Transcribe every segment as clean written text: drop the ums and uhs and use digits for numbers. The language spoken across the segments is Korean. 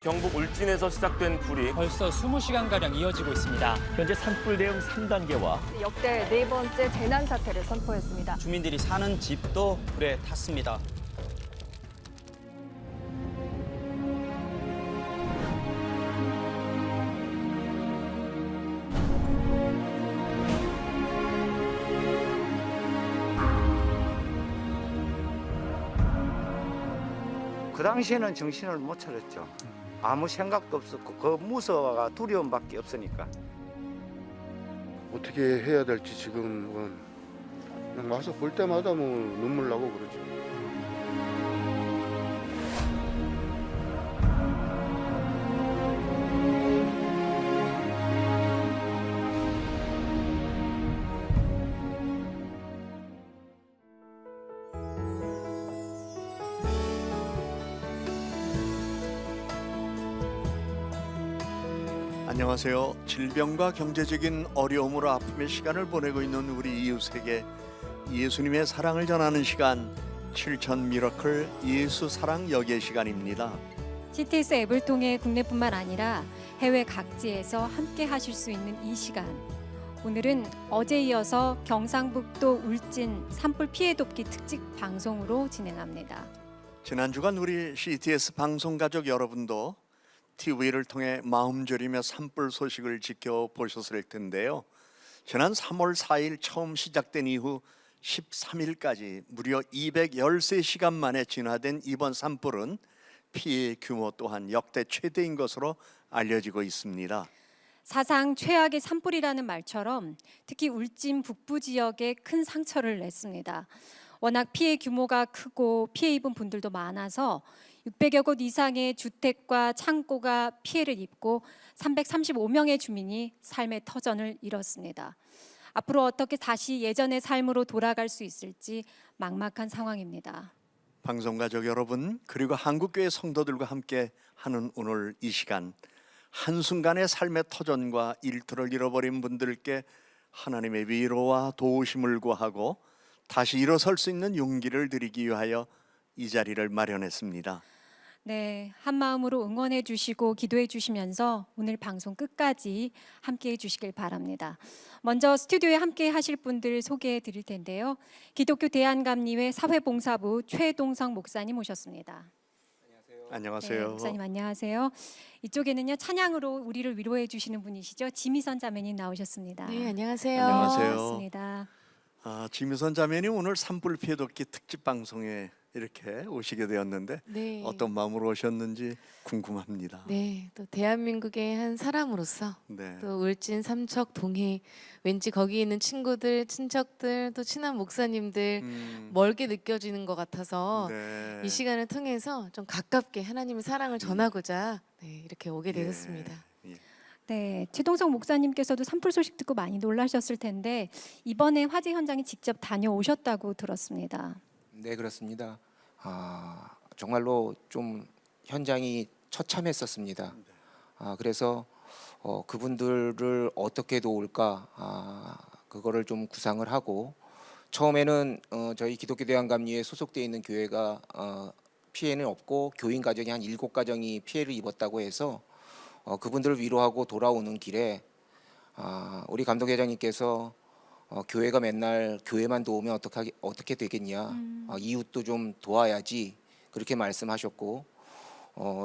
경북 울진에서 시작된 불이 벌써 20시간가량 이어지고 있습니다. 현재 산불 대응 3단계와 역대 네 번째 재난 사태를 선포했습니다. 주민들이 사는 집도 불에 탔습니다. 그 당시에는 정신을 못 차렸죠. 아무 생각도 없었고 그 무서워가 두려움밖에 없으니까. 어떻게 해야 될지 지금은 그냥 와서 볼 때마다 뭐 눈물 나고 그러죠. 안녕하세요. 질병과 경제적인 어려움으로 아픔의 시간을 보내고 있는 우리 이웃에게 예수님의 사랑을 전하는 시간, 7천 미러클 예수 사랑 여개 시간입니다. CTS 앱을 통해 국내뿐만 아니라 해외 각지에서 함께 하실 수 있는 이 시간. 오늘은 어제 이어서 경상북도 울진 산불 피해 돕기 특집 방송으로 진행합니다. 지난 주간 우리 CTS 방송 가족 여러분도 TV를 통해 마음 졸이며 산불 소식을 지켜보셨을 텐데요. 지난 3월 4일 처음 시작된 이후 13일까지 무려 213시간 만에 진화된 이번 산불은 피해 규모 또한 역대 최대인 것으로 알려지고 있습니다. 사상 최악의 산불이라는 말처럼 특히 울진 북부 지역에 큰 상처를 냈습니다. 워낙 피해 규모가 크고 피해 입은 분들도 많아서 600여 곳 이상의 주택과 창고가 피해를 입고 335명의 주민이 삶의 터전을 잃었습니다. 앞으로 어떻게 다시 예전의 삶으로 돌아갈 수 있을지 막막한 상황입니다. 방송가족 여러분, 그리고 한국교회 성도들과 함께 하는 오늘 이 시간, 한순간의 삶의 터전과 일터를 잃어버린 분들께 하나님의 위로와 도우심을 구하고 다시 일어설 수 있는 용기를 드리기 위하여 이 자리를 마련했습니다. 네, 한 마음으로 응원해 주시고 기도해 주시면서 오늘 방송 끝까지 함께 해 주시길 바랍니다. 먼저 스튜디오에 함께 하실 분들 소개해 드릴 텐데요. 기독교 대한감리회 사회봉사부 최동성 목사님 오셨습니다. 안녕하세요. 네, 목사님 안녕하세요. 이쪽에는요 찬양으로 우리를 위로해 주시는 분이시죠. 지미선 자매님 나오셨습니다. 네, 안녕하세요. 안녕하세요. 반갑습니다. 지미선 자매님 오늘 산불 피해 돕기 특집 방송에 이렇게 오시게 되었는데 네. 어떤 마음으로 오셨는지 궁금합니다. 네, 또 대한민국의 한 사람으로서 네. 또 울진 삼척 동해 왠지 거기 있는 친구들, 친척들, 또 친한 목사님들 멀게 느껴지는 것 같아서 네. 이 시간을 통해서 좀 가깝게 하나님의 사랑을 전하고자 이렇게 오게 되었습니다. 예. 네, 최동성 목사님께서도 산불 소식 듣고 많이 놀라셨을 텐데 이번에 화재 현장에 직접 다녀오셨다고 들었습니다. 네, 그렇습니다. 정말로 좀 현장이 처참했었습니다. 그래서 그분들을 어떻게 도울까 그거를 좀 구상을 하고 처음에는 저희 기독교 대한감리에 소속되어 있는 교회가 피해는 없고 교인 가정이 한 7가정이 피해를 입었다고 해서 그분들을 위로하고 돌아오는 길에 우리 감독회장님께서 교회가 맨날 교회만 도우면 어떻게 되겠냐, 이웃도 좀 도와야지 그렇게 말씀하셨고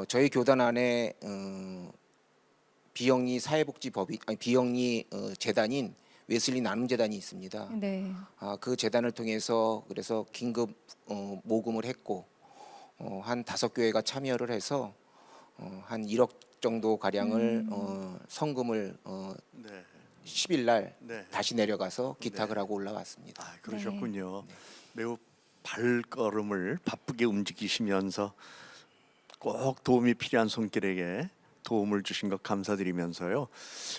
저희 교단 안에 비영리 사회복지법이 비영리 재단인 웨슬리 나눔재단이 있습니다. 네. 그 재단을 통해서 그래서 긴급 모금을 했고 한 5교회가 참여를 해서 한 1억 정도 가량을 성금을 네. 10일 날 네. 다시 내려가서 기탁을 네. 하고 올라왔습니다. 그러셨군요. 네. 매우 발걸음을 바쁘게 움직이시면서 꼭 도움이 필요한 손길에게 도움을 주신 것 감사드리면서요.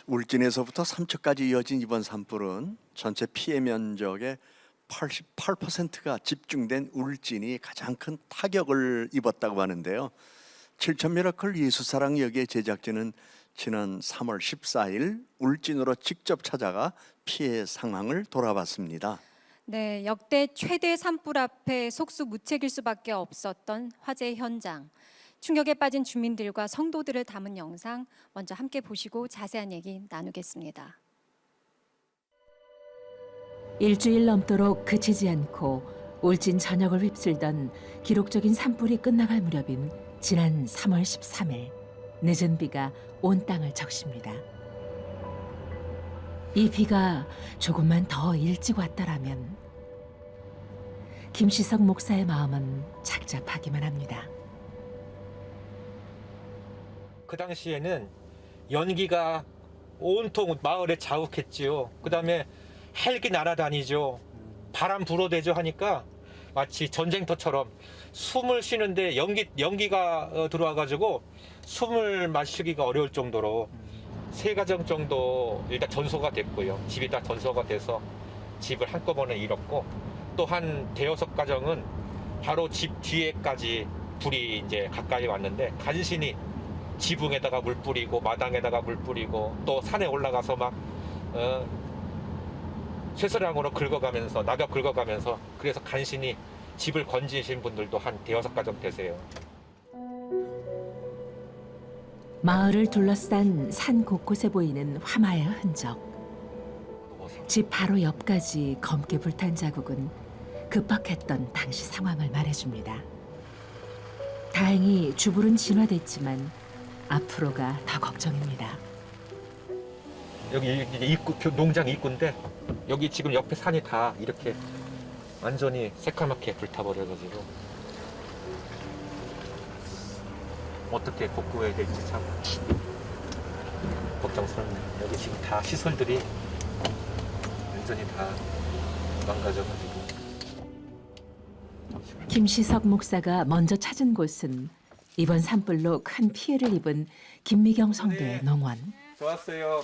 울진에서부터 삼척까지 이어진 이번 산불은 전체 피해 면적의 88%가 집중된 울진이 가장 큰 타격을 입었다고 하는데요. 7천 미러클 예수사랑 여기의 제작진은 지난 3월 14일 울진으로 직접 찾아가 피해 상황을 돌아봤습니다. 네, 역대 최대 산불 앞에 속수무책일 수밖에 없었던 화재 현장. 충격에 빠진 주민들과 성도들을 담은 영상 먼저 함께 보시고 자세한 얘기 나누겠습니다. 일주일 넘도록 그치지 않고 울진 전역을 휩쓸던 기록적인 산불이 끝나갈 무렵인 지난 3월 13일 늦은 비가 온 땅을 적십니다. 이 비가 조금만 더 일찍 왔더라면 김시석 목사의 마음은 착잡하기만 합니다. 그 당시에는 연기가 온통 마을에 자욱했지요. 그다음에 헬기 날아다니죠. 바람 불어대죠 하니까 마치 전쟁터처럼 숨을 쉬는데 연기가 들어와가지고 숨을 마시기가 어려울 정도로 3가정 정도 일단 전소가 됐고요. 집이 다 전소가 돼서 집을 한꺼번에 잃었고 또 한 5-6가정은 바로 집 뒤에까지 불이 이제 가까이 왔는데 간신히 지붕에다가 물 뿌리고 마당에다가 물 뿌리고 또 산에 올라가서 막 쇠서량으로 긁어가면서 낙엽 긁어가면서 그래서 간신히 집을 건지신 분들도 한 5-6가정 되세요. 마을을 둘러싼 산 곳곳에 보이는 화마의 흔적. 집 바로 옆까지 검게 불탄 자국은 급박했던 당시 상황을 말해줍니다. 다행히 주불은 진화됐지만 앞으로가 더 걱정입니다. 여기 이제 입구, 농장 입구인데 여기 지금 옆에 산이 다 이렇게 완전히 새까맣게 불타버려가지고 어떻게 복구해야 될지 참 걱정스럽네요. 여기 지금 다 시설들이 완전히 다 망가져가지고. 김시석 목사가 먼저 찾은 곳은 이번 산불로 큰 피해를 입은 김미경 성도의 농원. 좋았어요.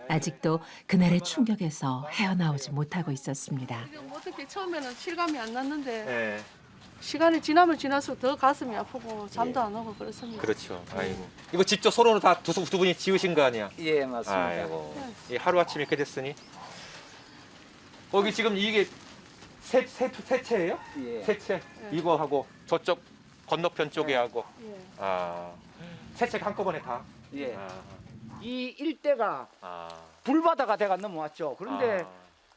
아직도 그날의 충격에서 헤어나오지 못하고 있었습니다. 어떻게 처음에는 실감이 안 났는데 네. 시간이 지나면 지날수록 더 가슴이 아프고 잠도 안 오고 그렇습니다. 그렇죠. 아이고. 이거 직접 손으로 다 두 분이 지으신 거 아니야? 예, 맞습니다. 아이고. 이 하루아침 이렇게 됐으니. 여기 지금 이게 세채예요? 예. 세채. 이거 하고 저쪽 건너편 쪽에 하고. 예. 아. 세채가 한꺼번에 다. 예. 아. 이 일대가 아. 불바다가 돼가 넘어왔죠. 그런데 아.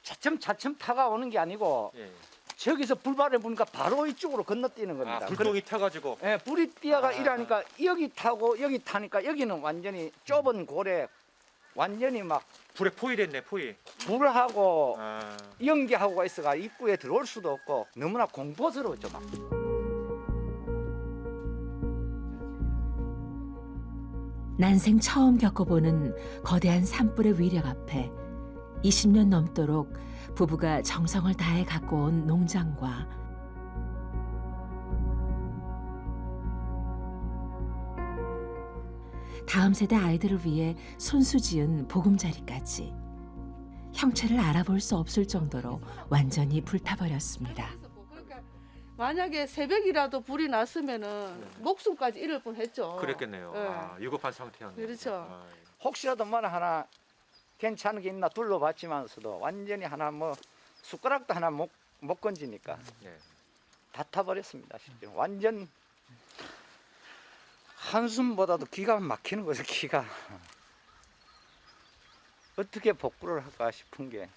차츰 타가 오는 게 아니고 예. 저기서 불바다를 보니까 바로 이쪽으로 건너뛰는 겁니다. 아, 불똥이 타가지고. 예, 불이 뛰어가 이러니까 여기 타고 여기 타니까 여기는 완전히 좁은 고래 완전히 막 불에 포위됐네, 포위. 불하고 아. 연기하고가 있어가 입구에 들어올 수도 없고 너무나 공포스러웠죠 막. 난생 처음 겪어보는 거대한 산불의 위력 앞에 20년 넘도록 부부가 정성을 다해 갖고 온 농장과 다음 세대 아이들을 위해 손수지은 보금자리까지 형체를 알아볼 수 없을 정도로 완전히 불타버렸습니다. 그러니까 만약에 새벽이라도 불이 났으면은 목숨까지 잃을 뻔했죠. 그랬겠네요. 예. 아, 위급한 상태였네요. 그렇죠. 아, 혹시라도 뭐 하나 괜찮은 게 있나 둘러봤지만서도 완전히 하나 뭐 숟가락도 하나 못 건지니까 네. 다 타버렸습니다. 실제 완전 한숨보다도 기가 막히는 거죠. 기가 어떻게 복구를 할까 싶은 게.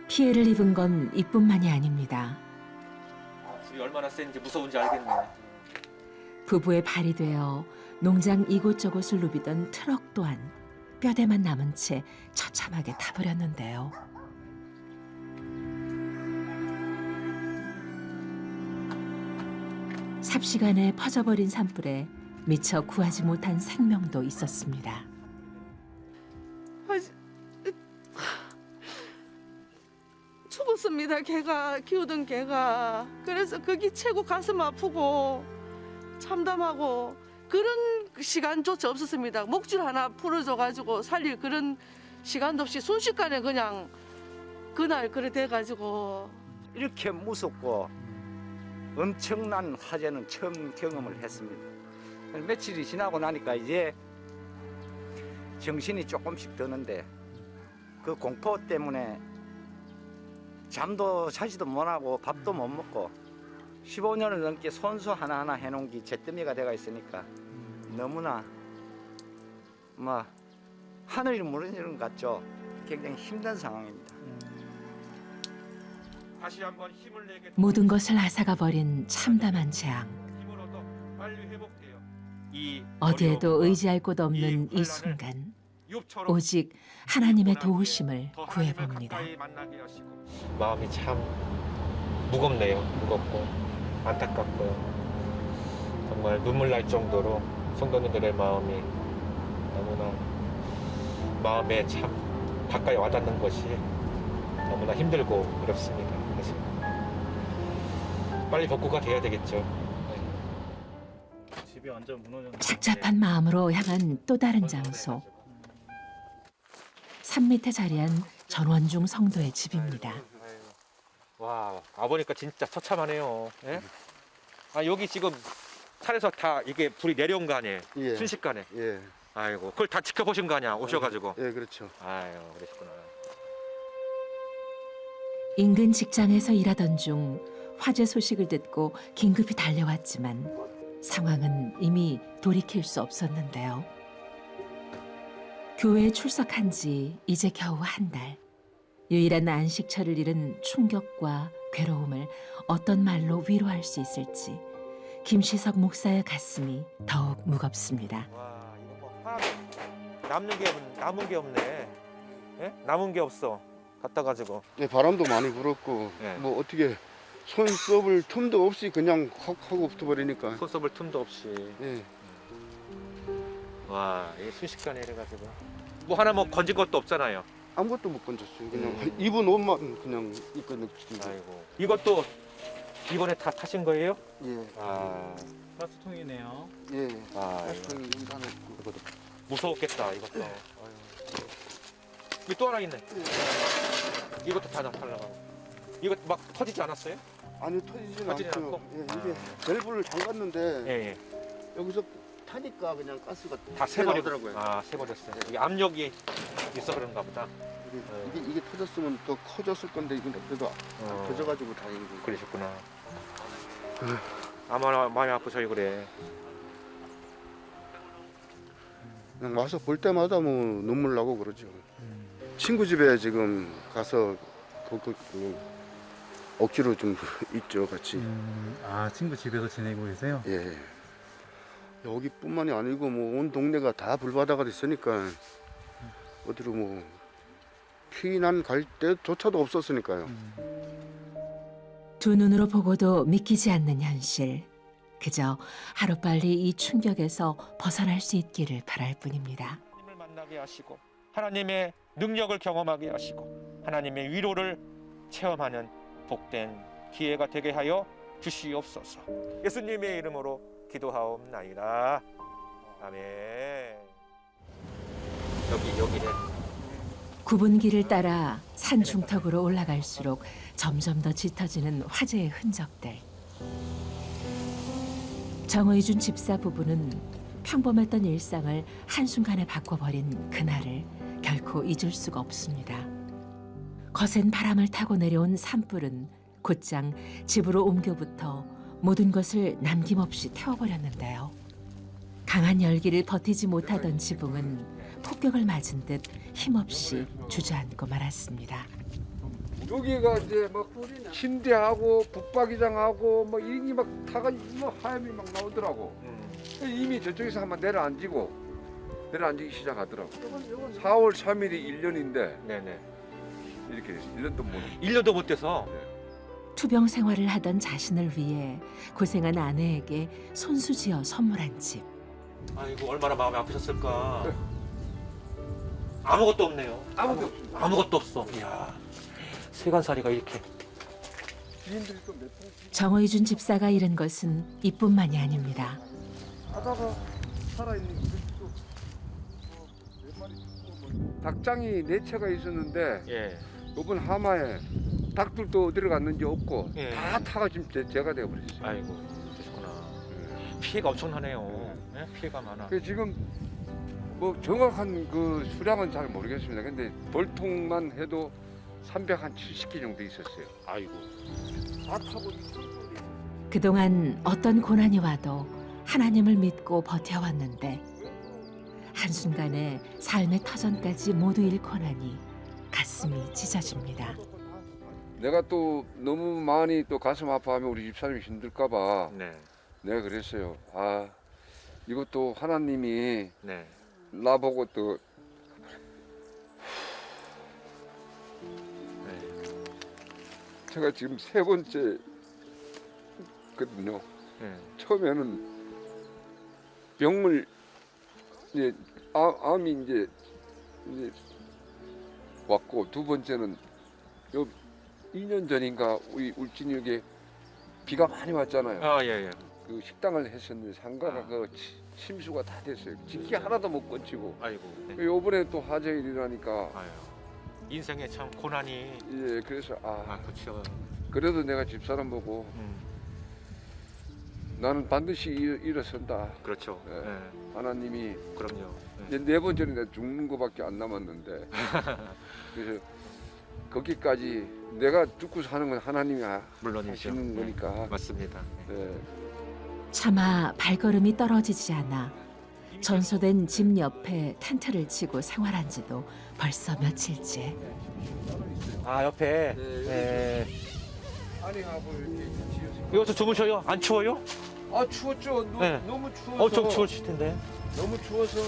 피해를 입은 건 이뿐만이 아닙니다. 아, 불이 얼마나 센지 무서운지 알겠네요. 부부의 발이 되어 농장 이곳저곳을 누비던 트럭 또한 뼈대만 남은 채 처참하게 타버렸는데요. 삽시간에 퍼져버린 산불에 미처 구하지 못한 생명도 있었습니다. 죽었습니다. 개가 키우던 개가. 그래서 그게 최고 가슴 아프고 참담하고 그런 시간조차 없었습니다. 목줄 하나 풀어줘가지고 살릴 그런 시간도 없이 순식간에 그냥 그날 그래 돼가지고 이렇게 무섭고 엄청난 화재는 처음 경험을 했습니다. 며칠이 지나고 나니까 이제 정신이 조금씩 드는데 그 공포 때문에 잠도 자지도 못하고 밥도 못 먹고 15년을 넘게 손수 하나하나 해놓은 게 잿더미가 돼가 있으니까 너무나 뭐 하늘이 무너지는 것 같죠. 굉장히 힘든 상황입니다. 다시 한번 힘을 내게 모든 것을 앗아가 버린 참담한 재앙. 힘을 얻어 빨리 회복돼요. 이 어디에도 어려움과 의지할 곳 없는 이 혼란을 순간 욥처럼 오직 하나님의 떠나게 도우심을 더 하나님을 구해봅니다. 가까이 만나게 하시고. 마음이 참 무겁네요. 무겁고 안타깝고요. 정말 눈물 날 정도로 성도님들의 마음이 너무나 마음에 참 가까이 와닿는 것이 너무나 힘들고 어렵습니다. 그래서 빨리 복구가 돼야 되겠죠. 집이 완전 무너졌는데. 착잡한 마음으로 향한 또 다른 장소. 산 밑에 자리한 전원중 성도의 집입니다. 와, 와보니까 진짜 처참하네요. 예? 아, 여기 지금 산에서 다 이게 불이 내려온 거 아니에요? 예. 순식간에. 예. 아이고, 그걸 다 지켜보신 거 아니야? 오셔가지고. 예, 그렇죠. 아유, 그러시구나. 인근 직장에서 일하던 중 화재 소식을 듣고 긴급히 달려왔지만 상황은 이미 돌이킬 수 없었는데요. 교회에 출석한 지 이제 겨우 한 달. 유일한 안식처를 잃은 충격과 괴로움을 어떤 말로 위로할 수 있을지 김시석 목사의 가슴이 더욱 무겁습니다. 와, 이거 뭐 남은 게 없네. 예? 남은 게 없어. 갖다 가지고. 예, 바람도 많이 불었고 예. 뭐 어떻게 손 써볼 틈도 없이 그냥 확 하고 붙어버리니까. 손 써볼 틈도 없이. 예. 와, 이게 순식간에 이래가지고. 뭐 하나 뭐 건진 것도 없잖아요. 아무것도 못 건졌어요. 그냥 입은 옷만 그냥 입고 느끼고. 아이고. 이것도 이번에 다 타신 거예요? 예. 아, 가스통이네요. 예. 아, 가스통이 여기 하나 있고. 이것도 무서웠겠다. 이것도. 아유. 여기 또 하나 있네. 이것도 다 날라가고. 이거 막 터지지 않았어요? 아니 터지진 터지진 않고요. 않고? 예, 이게 아. 밸브를 잠갔는데 예, 예. 여기서 타니까 그냥 가스가 다 새버리고. 나오더라고요. 아, 새버렸어요. 여기 압력이 있어 그런가 보다. 이게 터졌으면 더 커졌을 건데 이건 그래도 어. 터져가지고 다행이고. 그러셨구나. 아마 많이 아프셔요 그래. 그냥 와서 볼 때마다 뭐 눈물 나고 그러죠. 친구 집에 지금 가서 억지로 좀 있죠 같이. 아, 친구 집에서 지내고 계세요? 예. 여기뿐만이 아니고 뭐 온 동네가 다 불바다가 됐으니까 어디로 뭐 피난 갈 때조차도 없었으니까요. 두 눈으로 보고도 믿기지 않는 현실. 그저 하루빨리 이 충격에서 벗어날 수 있기를 바랄 뿐입니다. 하나님을 만나게 하시고 하나님의 능력을 경험하게 하시고 하나님의 위로를 체험하는 복된 기회가 되게 하여 주시옵소서. 예수님의 이름으로 기도하옵나이다. 아멘. 여기네. 굽은 길을 따라 산 중턱으로 올라갈수록 점점 더 짙어지는 화재의 흔적들. 정의준 집사 부부는 평범했던 일상을 한순간에 바꿔버린 그날을 결코 잊을 수가 없습니다. 거센 바람을 타고 내려온 산불은 곧장 집으로 옮겨부터 모든 것을 남김없이 태워버렸는데요. 강한 열기를 버티지 못하던 지붕은 폭격을 맞은 듯 힘없이 주저앉고 말았습니다. 여기가 이제 막 침대하고 붙박이장하고 뭐 이런 게 막 다가 뭐 하얀이 막 나오더라고. 이미 저쪽에서 한번 내려앉기 시작하더라고. 4월 3일이 1년인데 네네. 이렇게 됐어. 1년도 못. 1년도 못 돼서. 투병 생활을 하던 자신을 위해 고생한 아내에게 손수지어 선물한 집. 아이고 얼마나 마음이 아프셨을까. 아무것도 없네요. 아무것도 없어. 이야. 세간살이가 이렇게. 정의준 집사가 잃은 것은 이뿐만이 아닙니다. 하다가 살아있는 닭장이 4채가 있었는데 예. 이번 하마에 닭들도 어디로 갔는지 없고 예. 다 타가 지금 제가 되어버렸어요. 아이고 그러셨구나. 피해가 엄청나네요. 예? 피해가 많아. 그 지금 뭐 정확한 그 수량은 잘 모르겠습니다. 근데 벌통만 해도 370개 정도 있었어요. 아이고. 다 타고 그동안 어떤 고난이 와도 하나님을 믿고 버텨왔는데 한순간에 삶의 터전까지 모두 잃고 나니 가슴이 찢어집니다. 내가 또 너무 많이 또 가슴 아파하면 우리 집사람이 힘들까봐 네. 내가 그랬어요. 아 이것도 하나님이 네. 나보고 또 제가 지금 3번째거든요. 네. 처음에는 병을 이제 암이 이제 왔고 2번째는 요 2년 전인가 우리 울진역에 비가 많이 왔잖아요. 아, 예, 예. 그 식당을 했었는데 상가가 그 침수가 다 됐어요. 짓기 하나도 못 건치고. 아이고. 네. 요번에 또 화재 일이라니까. 아유. 인생에 참 고난이. 예, 그래서 그렇죠. 그래도 내가 집사람 보고 나는 반드시 일어선다. 그렇죠. 예. 네. 하나님이. 그럼요. 이제 4번째는 내가 죽는 거밖에 안 남았는데. 그래서 거기까지 내가 죽고 사는 건 하나님이 물론이죠. 하시는 거니까. 맞습니다. 네. 차마 발걸음이 떨어지지 않아 전소된 집 옆에 텐트를 치고 생활한 지도 벌써 며칠째. 아, 옆에. 네. 아내하고 이렇게 지어서. 여기서 주무셔요? 안 추워요? 아 추웠죠. 네. 너무 추워서. 좀 추우실 텐데. 너무 추워서.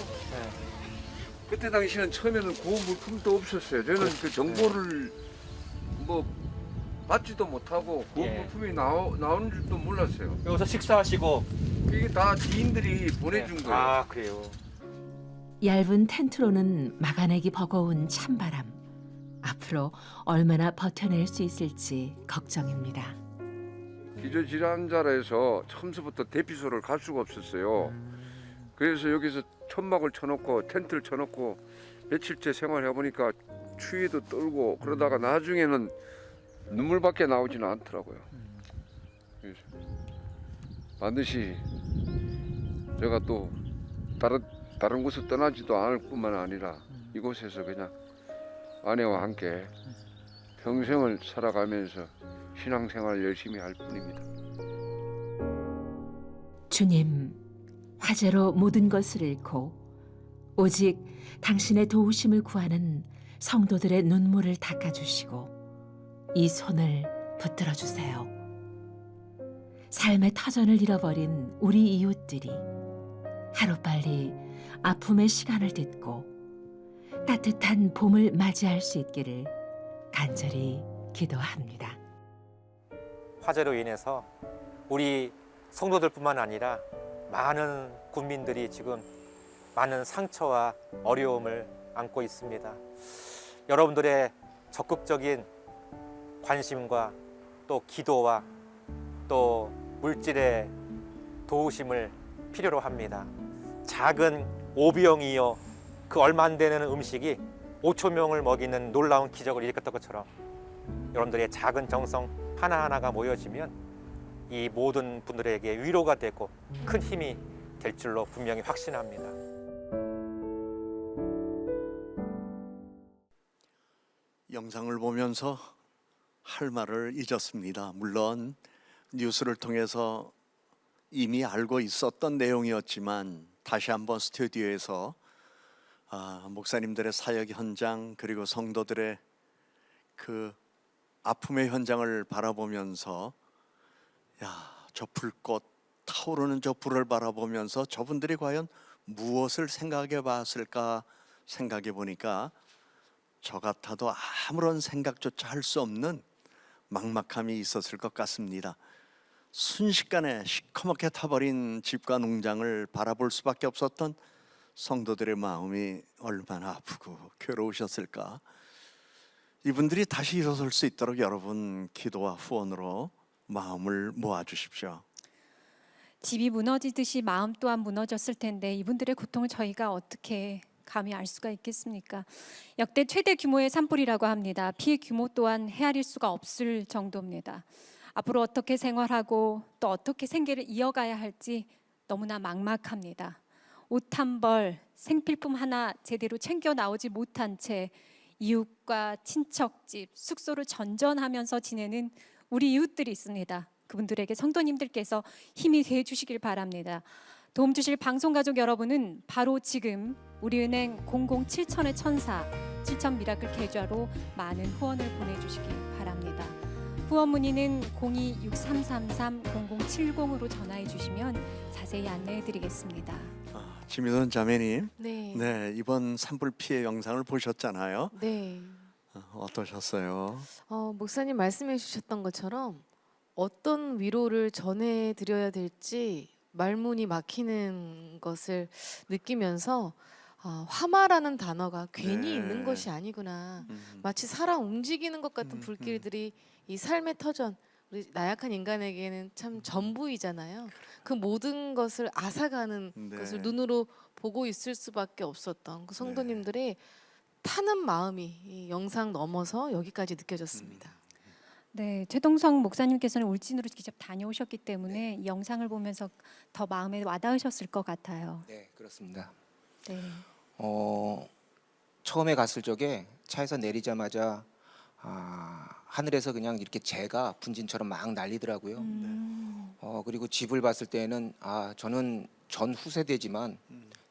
그때 당시는 처음에는 고운 물품도 없었어요. 저는 그 정보를 뭐 받지도 못하고 고운 물품이 나오는 줄도 몰랐어요. 여기서 식사하시고. 이게 다 지인들이 보내준 거예요. 아, 그래요. 얇은 텐트로는 막아내기 버거운 찬바람. 앞으로 얼마나 버텨낼 수 있을지 걱정입니다. 기저질환자라서 처음부터 대피소를 갈 수가 없었어요. 그래서 여기서 천막을 쳐놓고 텐트를 쳐놓고 며칠째 생활해 보니까 추위도 떨고 그러다가 나중에는 눈물밖에 나오지는 않더라고요. 그래서 반드시 제가 또 다른 곳을 떠나지도 않을 뿐만 아니라 이곳에서 그냥 아내와 함께 평생을 살아가면서 신앙생활을 열심히 할 뿐입니다. 주님, 화재로 모든 것을 잃고 오직 당신의 도우심을 구하는 성도들의 눈물을 닦아주시고 이 손을 붙들어 주세요. 삶의 터전을 잃어버린 우리 이웃들이 하루빨리 아픔의 시간을 딛고 따뜻한 봄을 맞이할 수 있기를 간절히 기도합니다. 화재로 인해서 우리 성도들뿐만 아니라 많은 국민들이 지금 많은 상처와 어려움을 안고 있습니다. 여러분들의 적극적인 관심과 또 기도와 또 물질의 도우심을 필요로 합니다. 작은 오병이어 그 얼마 안 되는 음식이 5천 명을 먹이는 놀라운 기적을 일으켰던 것처럼 여러분들의 작은 정성 하나하나가 모여지면 이 모든 분들에게 위로가 되고 큰 힘이 될 줄로 분명히 확신합니다. 영상을 보면서 할 말을 잊었습니다. 물론 뉴스를 통해서 이미 알고 있었던 내용이었지만 다시 한번 스튜디오에서 목사님들의 사역 현장 그리고 성도들의 그 아픔의 현장을 바라보면서 저 불꽃 타오르는 저 불을 바라보면서 저분들이 과연 무엇을 생각해 봤을까 생각해 보니까 저 같아도 아무런 생각조차 할 수 없는 막막함이 있었을 것 같습니다. 순식간에 시커멓게 타버린 집과 농장을 바라볼 수밖에 없었던 성도들의 마음이 얼마나 아프고 괴로우셨을까. 이분들이 다시 일어설 수 있도록 여러분 기도와 후원으로 마음을 모아주십시오. 집이 무너지듯이 마음 또한 무너졌을 텐데 이분들의 고통을 저희가 어떻게 감히 알 수가 있겠습니까? 역대 최대 규모의 산불이라고 합니다. 피해 규모 또한 헤아릴 수가 없을 정도입니다. 앞으로 어떻게 생활하고 또 어떻게 생계를 이어가야 할지 너무나 막막합니다. 옷 한 벌, 생필품 하나 제대로 챙겨 나오지 못한 채 이웃과 친척집, 숙소를 전전하면서 지내는 우리 이웃들이 있습니다. 그분들에게 성도님들께서 힘이 돼 주시길 바랍니다. 도움 주실 방송가족 여러분은 바로 지금 우리은행 007천의 천사 7천 미라클 계좌로 많은 후원을 보내주시길 바랍니다. 후원 문의는 02-6333-0070으로 전화해 주시면 자세히 안내해 드리겠습니다. 지미선 자매님, 네. 네, 이번 산불 피해 영상을 보셨잖아요. 네. 어떠셨어요? 목사님 말씀해 주셨던 것처럼 어떤 위로를 전해 드려야 될지 말문이 막히는 것을 느끼면서 화마라는 단어가 괜히 네. 있는 것이 아니구나. 마치 살아 움직이는 것 같은 불길들이 이 삶의 터전, 우리 나약한 인간에게는 참 전부이잖아요. 그 모든 것을 앗아가는 네. 것을 눈으로 보고 있을 수밖에 없었던 그 성도님들의 타는 마음이 이 영상 넘어서 여기까지 느껴졌습니다. 네, 최동성 목사님께서는 울진으로 직접 다녀오셨기 때문에 이 영상을 보면서 더 마음에 와닿으셨을 것 같아요. 네, 그렇습니다. 네. 처음에 갔을 적에 차에서 내리자마자 하늘에서 그냥 이렇게 재가 분진처럼 막 날리더라고요. 그리고 집을 봤을 때는 저는 전 후세대지만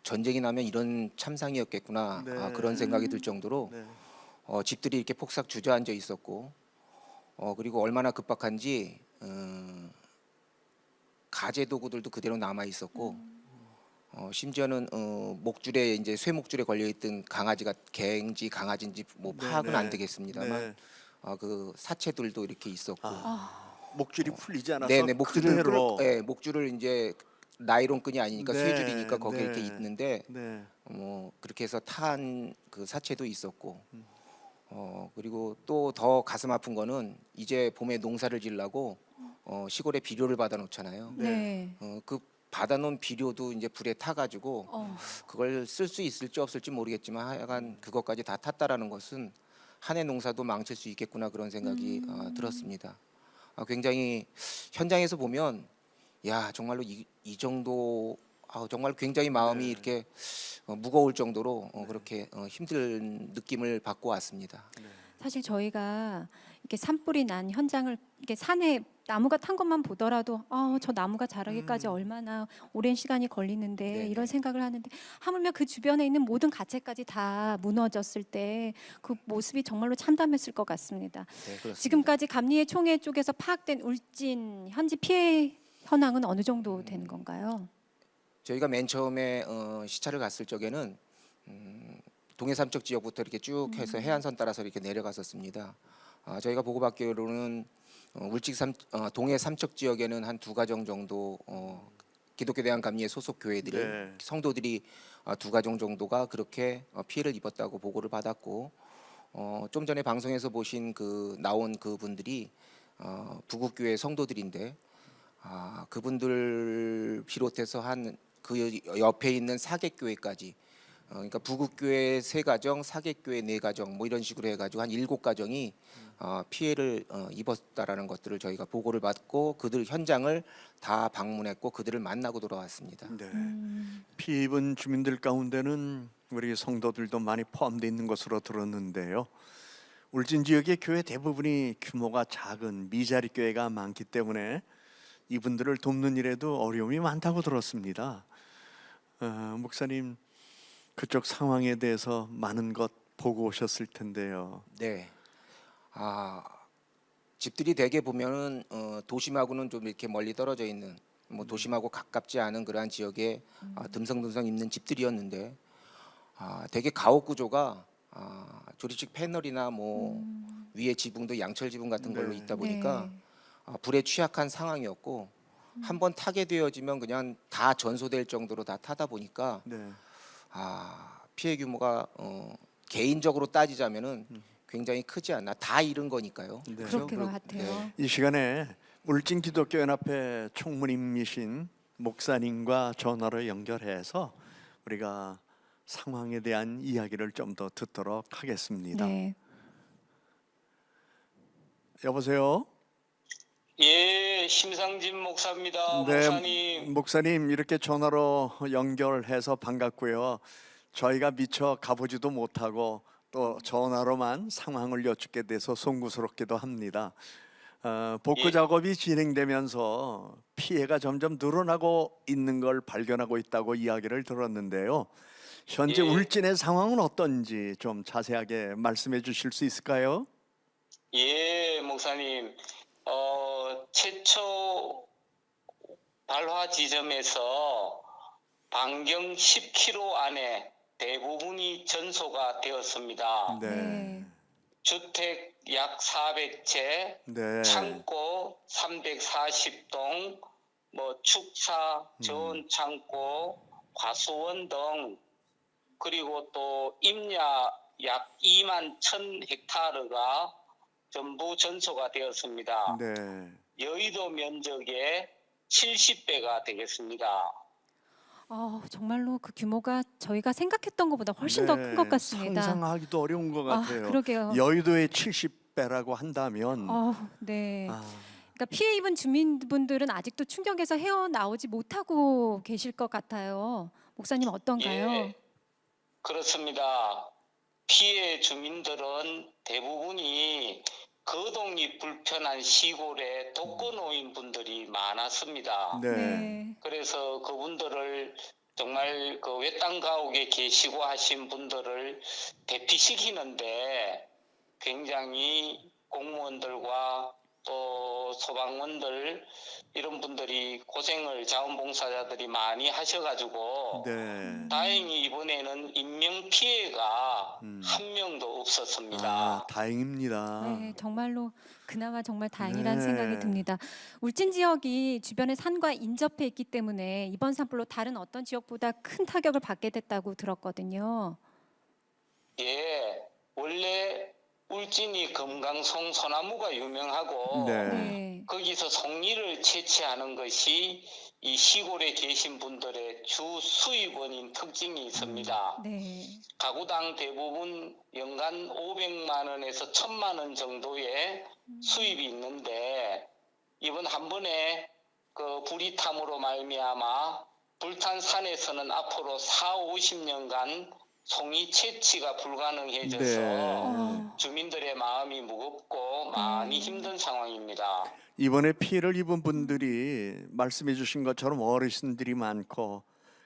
전쟁이 나면 이런 참상이었겠구나 네. 그런 생각이 들 정도로 네. 집들이 이렇게 폭삭 주저앉아 있었고 그리고 얼마나 급박한지 가재 도구들도 그대로 남아 있었고 심지어는 목줄에 이제 쇠목줄에 걸려 있던 강아지가 개인지 강아지인지 뭐 파악은 안 되겠습니다만 그 사체들도 이렇게 있었고 목줄이 풀리지 않아서 네네 목줄을 그대로. 목줄을 이제 나이론 끈이 아니니까 네, 쇠줄이니까 거기에 네. 이렇게 있는데 네. 그렇게 해서 탄 그 사체도 있었고 그리고 또 더 가슴 아픈 거는 이제 봄에 농사를 지으려고 시골에 비료를 받아 놓잖아요. 네. 그 받아놓은 비료도 이제 불에 타가지고 그걸 쓸 수 있을지 없을지 모르겠지만 하여간 그것까지 다 탔다라는 것은 한 해 농사도 망칠 수 있겠구나 그런 생각이 들었습니다. 굉장히 현장에서 보면 야 정말로 이 정도 정말 굉장히 마음이 이렇게 무거울 정도로 그렇게 힘든 느낌을 받고 왔습니다. 사실 저희가 이렇게 산불이 난 현장을 이렇게 산에 나무가 탄 것만 보더라도 저 나무가 자라기까지 얼마나 오랜 시간이 걸리는데 네네. 이런 생각을 하는데 하물며 그 주변에 있는 모든 가채까지 다 무너졌을 때 그 모습이 정말로 참담했을 것 같습니다. 네, 그렇습니다. 지금까지 감리의 총회 쪽에서 파악된 울진 현지 피해 현황은 어느 정도 되는 건가요? 저희가 맨 처음에 시찰을 갔을 적에는 동해 삼척 지역부터 이렇게 쭉 해서 해안선 따라서 이렇게 내려갔었습니다. 저희가 보고받기로는 동해 삼척 지역에는 한 2가정 정도 기독교 대한 감리의 소속 교회들이 네. 성도들이 2가정 정도가 그렇게 피해를 입었다고 보고를 받았고 좀 전에 방송에서 보신 나온 그분들이 부국교회 성도들인데 그분들 비롯해서 한 그 옆에 있는 사객교회까지 그러니까 부국교회 3가정, 사객교회 4가정 뭐 이런 식으로 해가지고 한 7가정이 피해를 입었다라는 것들을 저희가 보고를 받고 그들 현장을 다 방문했고 그들을 만나고 돌아왔습니다. 네. 피해 입은 주민들 가운데는 우리 성도들도 많이 포함되어 있는 것으로 들었는데요. 울진 지역의 교회 대부분이 규모가 작은 미자리 교회가 많기 때문에 이분들을 돕는 일에도 어려움이 많다고 들었습니다. 목사님 그쪽 상황에 대해서 많은 것 보고 오셨을 텐데요. 네. 집들이 대개 보면은 도심하고는 좀 이렇게 멀리 떨어져 있는 뭐 도심하고 가깝지 않은 그러한 지역에 듬성듬성 있는 집들이었는데 대개 가옥 구조가 조립식 패널이나 뭐 위에 지붕도 양철 지붕 같은 걸로 있다 보니까 불에 취약한 상황이었고 한번 타게 되어지면 그냥 다 전소될 정도로 다 타다 보니까 피해 규모가 개인적으로 따지자면은 굉장히 크지 않나 다 잃은 거니까요. 네. 그렇게 같아요. 이 시간에 울진 기독교연합회 총무님이신 목사님과 전화로 연결해서 우리가 상황에 대한 이야기를 좀 더 듣도록 하겠습니다. 네. 여보세요? 예, 심상진 목사입니다. 네, 목사님. 목사님 이렇게 전화로 연결해서 반갑고요. 저희가 미처 가보지도 못하고 또 전화로만 상황을 여쭙게 돼서 송구스럽기도 합니다. 복구 작업이 진행되면서 피해가 점점 늘어나고 있는 걸 발견하고 있다고 이야기를 들었는데요. 현재 울진의 상황은 어떤지 좀 자세하게 말씀해 주실 수 있을까요? 예, 목사님. 최초 발화 지점에서 반경 10km 안에 대부분이 전소가 되었습니다. 네. 주택 약 400채, 네. 창고 340동, 축사, 저온 창고, 과수원 등 그리고 또 임야 약 2만 1,000헥타르가 전부 전소가 되었습니다. 네. 여의도 면적의 70배가 되겠습니다. 정말로 그 규모가 저희가 생각했던 것보다 훨씬 더 큰 것 같습니다. 상상하기도 어려운 것 같아요. 그러게요. 여의도의 70배라고 한다면 네. 그러니까 피해 입은 주민분들은 아직도 충격에서 헤어나오지 못하고 계실 것 같아요. 목사님 어떤가요? 예, 그렇습니다. 피해 주민들은 대부분이 거동이 불편한 시골에 독거노인 분들이 많았습니다. 네. 그래서 그분들을 정말 그 외딴 가옥에 계시고 하신 분들을 대피시키는데 굉장히 공무원들과 또 소방원들 이런 분들이 고생을 자원봉사자들이 많이 하셔가지고 네. 다행히 이번에는 인명 피해가 한 명도 없었습니다. 다행입니다. 네, 정말로 그나마 정말 다행이라는 네. 생각이 듭니다. 울진 지역이 주변에 산과 인접해 있기 때문에 이번 산불로 다른 어떤 지역보다 큰 타격을 받게 됐다고 들었거든요. 예, 원래 울진이 금강송 소나무가 유명하고 네. 거기서 송이를 채취하는 것이 이 시골에 계신 분들의 주 수입원인 특징이 있습니다. 네. 가구당 대부분 연간 500만 원에서 1000만 원 정도의 수입이 있는데 이번 한 번에 그 불이 탐으로 말미암아 불탄 산에서는 앞으로 40-50년간 송이 채취가 불가능해져서 주민들의 마음이 무겁고 많이 힘든 상황입니다. 이번에 피해를 입은 분들이 말씀해 주신 것처럼 어르신들이 많고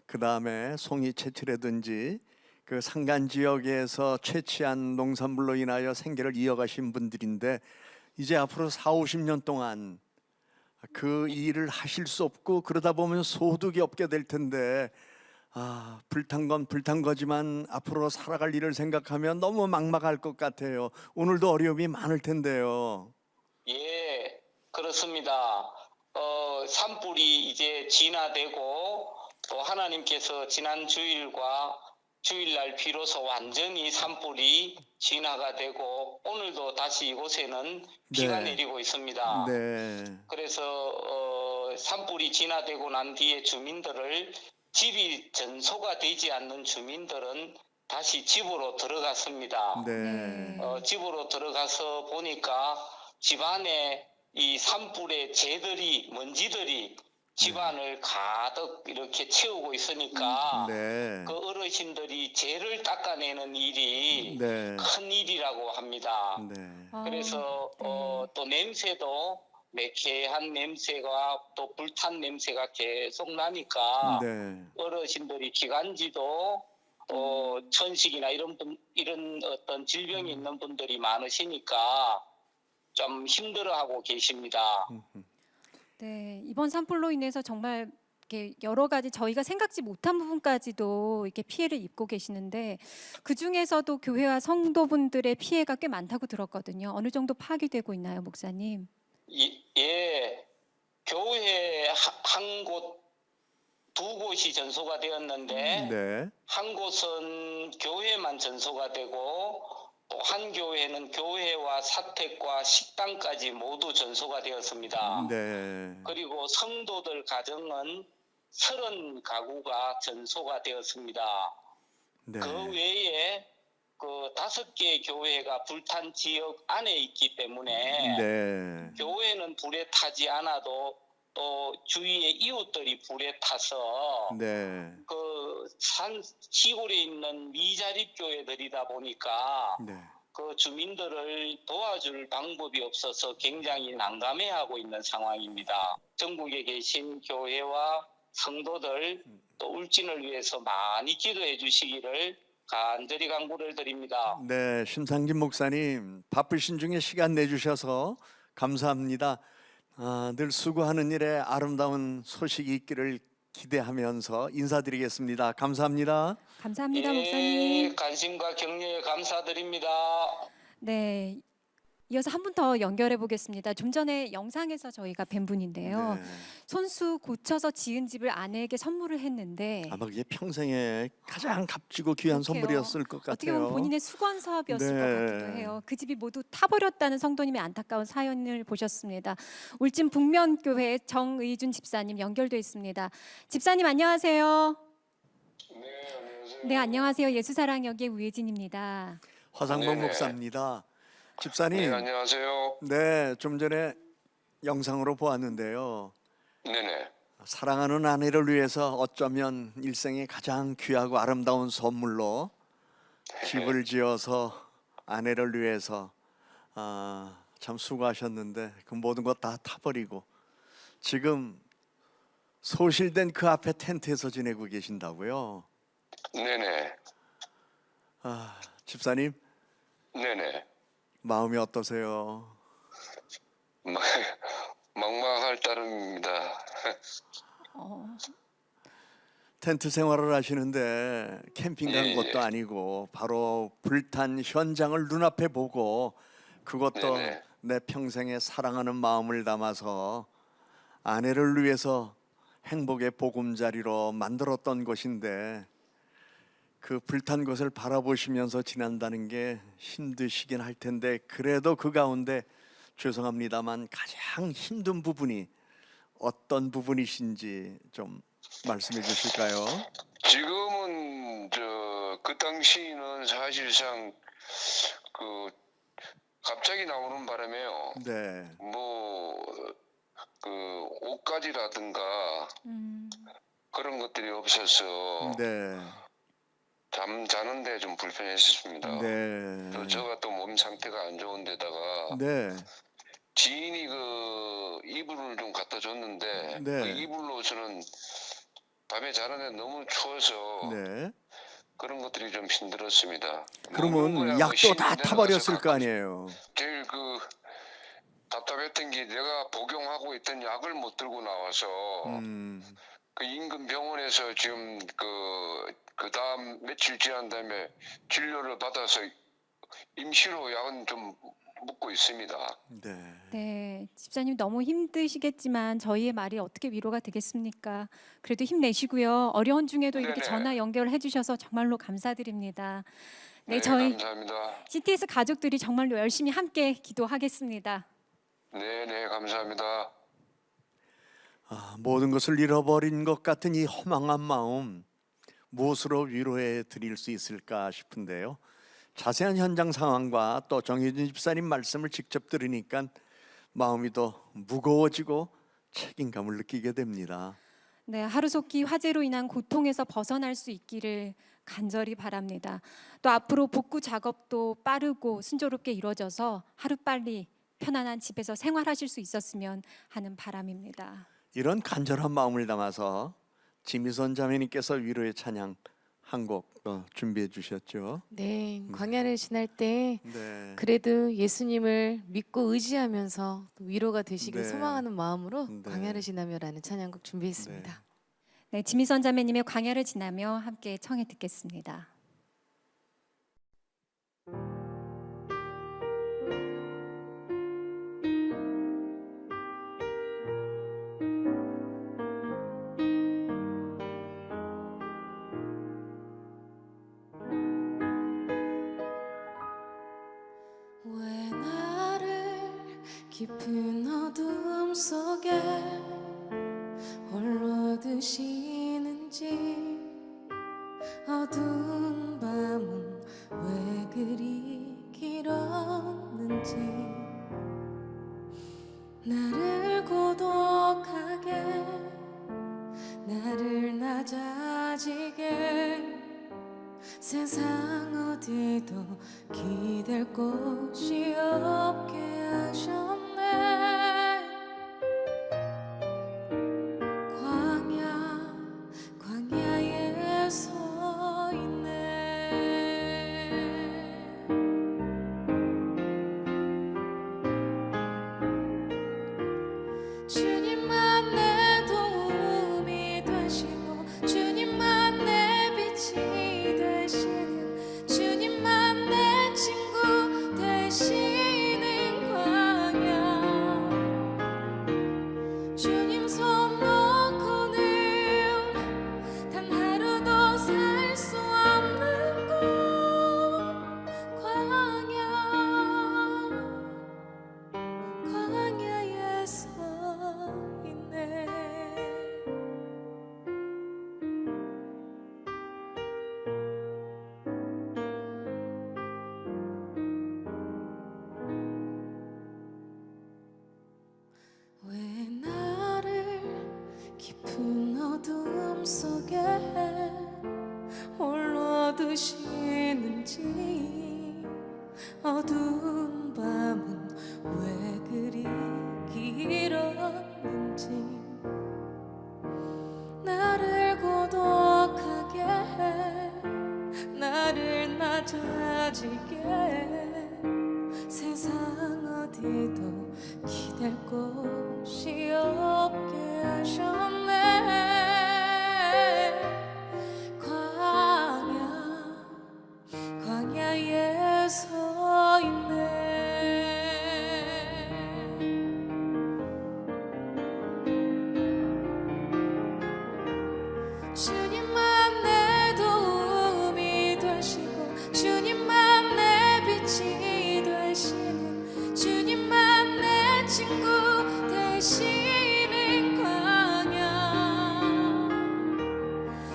그 다음에 송이 채취라든지 그 산간 지역에서 채취한 농산물로 인하여 생계를 이어가신 분들인데 이제 앞으로 40-50년 동안 그 일을 하실 수 없고 그러다 보면 소득이 없게 될 텐데 불탄 건 불탄 거지만 앞으로 살아갈 일을 생각하면 너무 막막할 것 같아요. 오늘도 어려움이 많을 텐데요. 예, 그렇습니다. 산불이 이제 진화되고 또 하나님께서 지난 주일과 주일날 비로소 완전히 산불이 진화가 되고 오늘도 다시 이곳에는 비가 내리고 있습니다. 네. 그래서 산불이 진화되고 난 뒤에 주민들을 집이 전소가 되지 않는 주민들은 다시 집으로 들어갔습니다. 네. 집으로 들어가서 보니까 집안에 이 산불의 재들이 먼지들이 집안을 가득 이렇게 채우고 있으니까 네. 그 어르신들이 재를 닦아내는 일이 네. 큰 일이라고 합니다. 네. 그래서 또 냄새도 매캐한 냄새가 또 불탄 냄새가 계속 나니까 네. 어르신들이 기관지도 또 천식이나 이런 어떤 질병이 있는 분들이 많으시니까 좀 힘들어하고 계십니다. 네, 이번 산불로 인해서 정말 이렇게 여러 가지 저희가 생각지 못한 부분까지도 이렇게 피해를 입고 계시는데 그 중에서도 교회와 성도분들의 피해가 꽤 많다고 들었거든요. 어느 정도 파악이 되고 있나요, 목사님? 예, 교회 한 곳, 두 곳이 전소가 되었는데 네. 한 곳은 교회만 전소가 되고 또 한 교회는 교회와 사택과 식당까지 모두 전소가 되었습니다. 네. 그리고 성도들 가정은 30가구가 전소가 되었습니다. 네. 그 외에 그 5개의 교회가 불탄 지역 안에 있기 때문에 네. 교회는 불에 타지 않아도 또 주위의 이웃들이 불에 타서 네. 그 산 시골에 있는 미자립 교회들이다 보니까 네. 그 주민들을 도와줄 방법이 없어서 굉장히 난감해하고 있는 상황입니다. 전국에 계신 교회와 성도들 또 울진을 위해서 많이 기도해 주시기를 간절히 간구를 드립니다. 네, 심상진 목사님 바쁘신 중에 시간 내주셔서 감사합니다. 늘 수고하는 일에 아름다운 소식이 있기를 기대하면서 인사드리겠습니다. 감사합니다. 감사합니다, 목사님. 관심과 격려에 감사드립니다. 네. 이어서 한 분 더 연결해 보겠습니다. 좀 전에 영상에서 저희가 뵌 분인데요. 네. 손수 고쳐서 지은 집을 아내에게 선물을 했는데 아마 그게 평생에 가장 값지고 귀한 그렇게요. 선물이었을 것 같아요. 어떻게 보면 본인의 수건 사업이었을 네. 것 같기도 해요. 그 집이 모두 타버렸다는 성도님의 안타까운 사연을 보셨습니다. 울진 북면교회 정의준 집사님 연결돼 있습니다. 집사님 안녕하세요. 네, 안녕하세요. 예수사랑역의 우혜진입니다. 화상봉 목사입니다. 집사님. 네, 안녕하세요. 네, 좀 전에 영상으로 보았는데요. 네네. 사랑하는 아내를 위해서 어쩌면 일생에 가장 귀하고 아름다운 선물로 집을 지어서 아내를 위해서 참 수고하셨는데 그 모든 것 다 타버리고 지금 소실된 그 앞에 텐트에서 지내고 계신다고요? 네네. 집사님 네네. 마음이 어떠세요? 막막할 따름입니다. 텐트 생활을 하시는데 캠핑 간 예, 것도 예. 아니고 바로 불탄 현장을 눈앞에 보고 그것도 네네. 내 평생에 사랑하는 마음을 담아서 아내를 위해서 행복의 보금자리로 만들었던 것인데 그 불탄 것을 바라보시면서 지난다는 게 힘드시긴 할 텐데 그래도 그 가운데 죄송합니다만 가장 힘든 부분이 어떤 부분이신지 좀 말씀해 주실까요? 지금은 그 당시는 사실상 그 갑자기 나오는 바람에요. 네. 그 옷가지라든가 그런 것들이 없어서 네. 잠 자는데 좀 불편했었습니다. 네. 또 제가 또 몸 상태가 안 좋은데다가 네. 지인이 그 이불을 좀 갖다 줬는데 네. 그 이불로 저는 밤에 자는데 너무 추워서 네. 그런 것들이 좀 힘들었습니다. 그러면 약도 다 타버렸을 거 아니에요. 제일 그 답답했던 게 내가 복용하고 있던 약을 못 들고 나와서 그 인근 병원에서 지금 그 다음 며칠 지난 다음에 진료를 받아서 임시로 약은 좀 먹고 있습니다. 네, 집사님 너무 힘드시겠지만 저희의 말이 어떻게 위로가 되겠습니까? 그래도 힘내시고요. 어려운 중에도 이렇게 네네. 전화 연결해 주셔서 정말로 감사드립니다. 네, 네, 저희 감사합니다. CTS 가족들이 정말로 열심히 함께 기도하겠습니다. 네, 감사합니다. 모든 것을 잃어버린 것 같은 이 허망한 마음 무엇으로 위로해 드릴 수 있을까 싶은데요. 자세한 현장 상황과 또 정혜진 집사님 말씀을 직접 들으니까 마음이 더 무거워지고 책임감을 느끼게 됩니다. 네, 하루속히 화재로 인한 고통에서 벗어날 수 있기를 간절히 바랍니다. 또 앞으로 복구 작업도 빠르고 순조롭게 이루어져서 하루빨리 편안한 집에서 생활하실 수 있었으면 하는 바람입니다. 이런 간절한 마음을 담아서 지미선 자매님께서 위로의 찬양 한 곡 준비해 주셨죠. 네, 광야를 지날 때 네. 그래도 예수님을 믿고 의지하면서 또 위로가 되시길 네. 소망하는 마음으로 네. 광야를 지나며라는 찬양곡 준비했습니다. 네, 지미선 자매님의 광야를 지나며 함께 청해 듣겠습니다. 왜 나를 깊은 어둠 속에 홀로 두시는지 어두운 밤은 왜 그리 길었는지 나를 고독하게 나를 낮아지게 세상 어디도 기댈 기댈 곳이 없게 하셨네. 광야에 서 있네. 주님만 내 도움이 되시고 주님만 내 빛이 되시는 주님만 내 친구 되시는 광야. 주님 손 놓고는 단 하루도 살 수 없는 곳 광야에 서 있네. 왜 나를 깊은 어둠 속에 홀로 두시는지, 어두운 밤은 왜 그리 길었는지, 나를 고독하게 해, 나를 낮아지게 해. 세상 어디도 기댈 곳이 없게 하셨네. 광야에 서 있네. 주님만 내 도움이 되시고 주님만 내 빛이 되시는 주님만 내 친구 되시는 광야.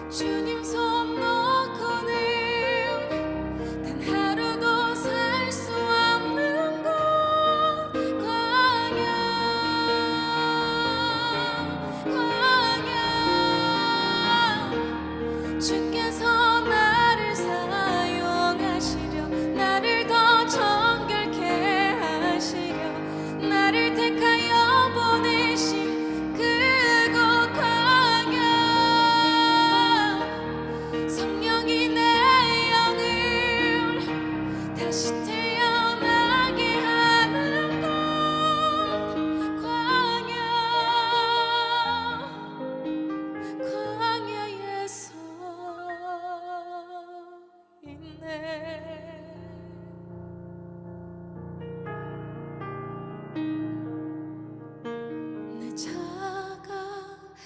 주님 손 놓고는 단 하루도 살 수 없는 곳 광야. 주께서 나를 사용하시려, 나를 더 정결케 하시려, 나를 택하여 보내신 그곳 광야. 성령이 내 영을 다시 태어나게 하는 곳 광야에 서 있네. 내 자가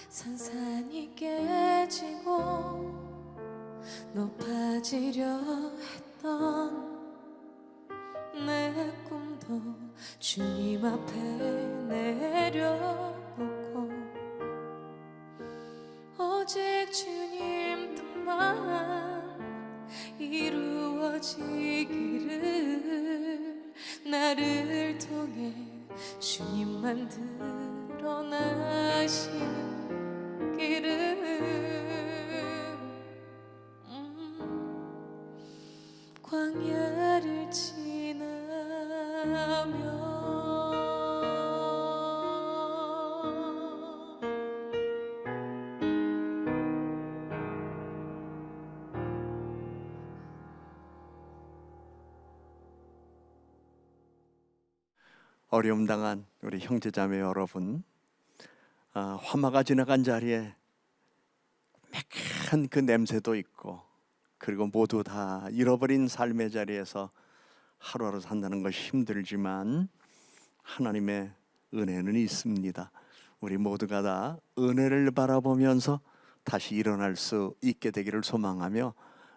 산산이 깨지고 높아지려 했던 내 꿈도 주님 앞에 내려놓고 오직 주님 뜻만 이루어지기를, 나를 통해 주님만 드러나시기를. 광야를 지나며 어려움 당한 우리 형제자매 여러분, 화마가 지나간 자리에 매끈한 그 냄새도 있고, 그리고 모두 다 잃어버린 삶의 자리에서 하루하루 산다는 것이 힘들지만 하나님의 은혜는 있습니다. 우리 모두가 다 은혜를 바라보면서 다시 일어날 수 있게 되기를 소망하며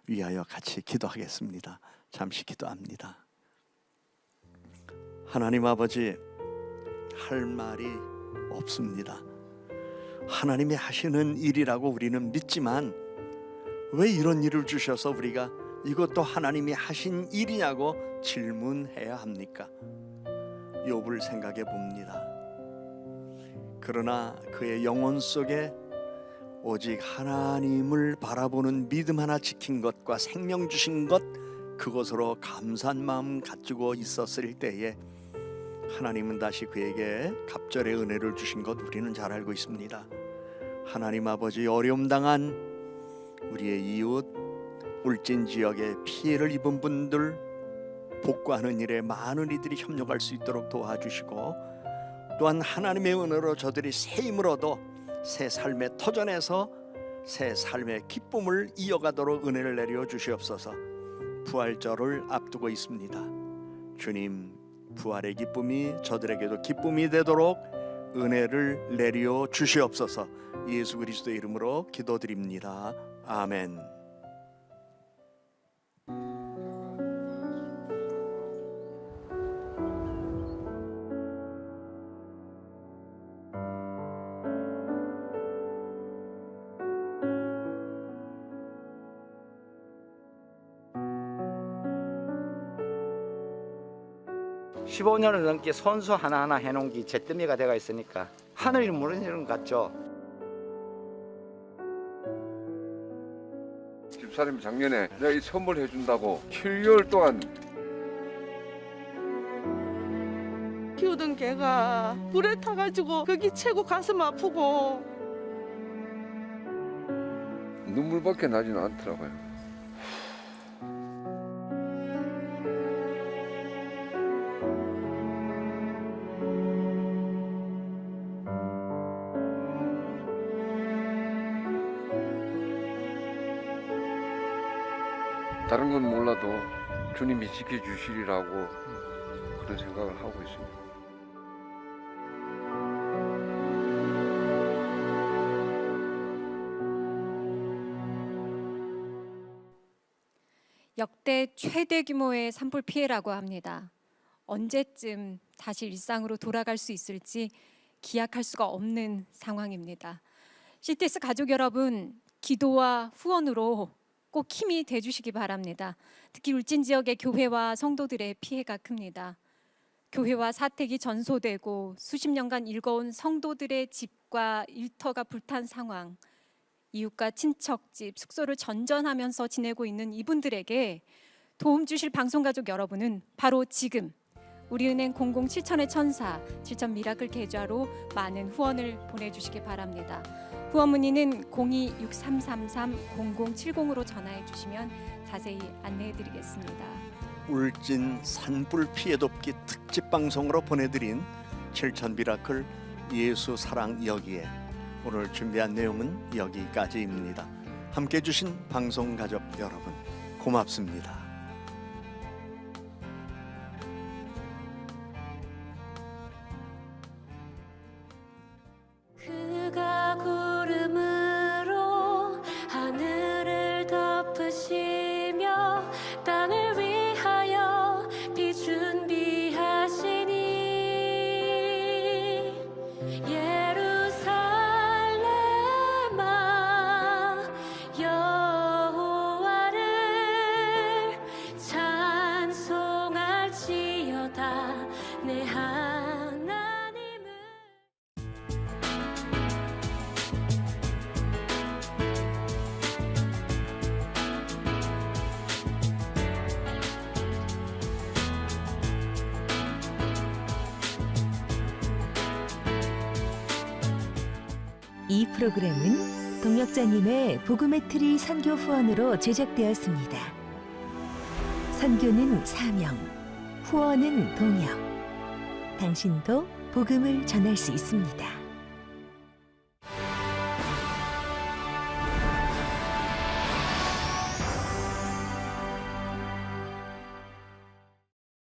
위하여 같이 기도하겠습니다. 잠시 기도합니다. 하나님 아버지, 할 말이 없습니다. 하나님이 하시는 일이라고 우리는 믿지만 왜 이런 일을 주셔서 우리가 이것도 하나님이 하신 일이냐고 질문해야 합니까? 욥을 생각해 봅니다. 그러나 그의 영혼 속에 오직 하나님을 바라보는 믿음 하나 지킨 것과 생명 주신 것, 그것으로 감사한 마음 가지고 있었을 때에 하나님은 다시 그에게 갑절의 은혜를 주신 것 우리는 잘 알고 있습니다. 하나님 아버지, 어려움 당한 우리의 이웃, 울진 지역에 피해를 입은 분들 복구하는 일에 많은 이들이 협력할 수 있도록 도와주시고, 또한 하나님의 은혜로 저들이 새 힘을 얻어 새 삶의 터전에서 새 삶의 기쁨을 이어가도록 은혜를 내려 주시옵소서. 부활절을 앞두고 있습니다. 주님, 부활의 기쁨이 저들에게도 기쁨이 되도록 은혜를 내려 주시옵소서. 예수 그리스도의 이름으로 기도드립니다. 아멘. (15년을) 넘게 손수 하나하나 해놓은 게 잿더미가 되어 있으니까 하늘이 무너지는 것 같죠. 집사람이 작년에 내가 이 선물해 준다고 7개월 동안 키우던 개가 불에 타가지고 거기 채고 가슴 아프고 눈물밖에 나지는 않더라고요. 다른 건 몰라도 주님이 지켜주시리라고 그런 생각을 하고 있습니다. 역대 최대 규모의 산불 피해라고 합니다. 언제쯤 다시 일상으로 돌아갈 수 있을지 기약할 수가 없는 상황입니다. CTS 가족 여러분, 기도와 후원으로 꼭 힘이 돼주시기 바랍니다. 특히 울진 지역의 교회와 성도들의 피해가 큽니다. 교회와 사택이 전소되고 수십 년간 일궈온 성도들의 집과 일터가 불탄 상황, 이웃과 친척집, 숙소를 전전하면서 지내고 있는 이분들에게 도움 주실 방송가족 여러분은 바로 지금 우리은행 007천의 천사 7천 미라클 계좌로 많은 후원을 보내주시기 바랍니다. 후원 문의는 02-6333-0070으로 전화해 주시면 자세히 안내해 드리겠습니다. 울진 산불 피해 돕기 특집 방송으로 보내드린 7천 미라클 예수 사랑 여기에 오늘 준비한 내용은 여기까지입니다. 함께 해주신 방송 가족 여러분 고맙습니다. 그가 구름으로 하늘을 덮으시며 땅을 위하여 비 준비하시니 예루살렘아 여호와를 찬송할지어다. 내 하나님은 이 프로그램은 동역자님의 복음의 트리 선교 후원으로 제작되었습니다. 선교는 사명, 후원은 동역. 당신도 복음을 전할 수 있습니다.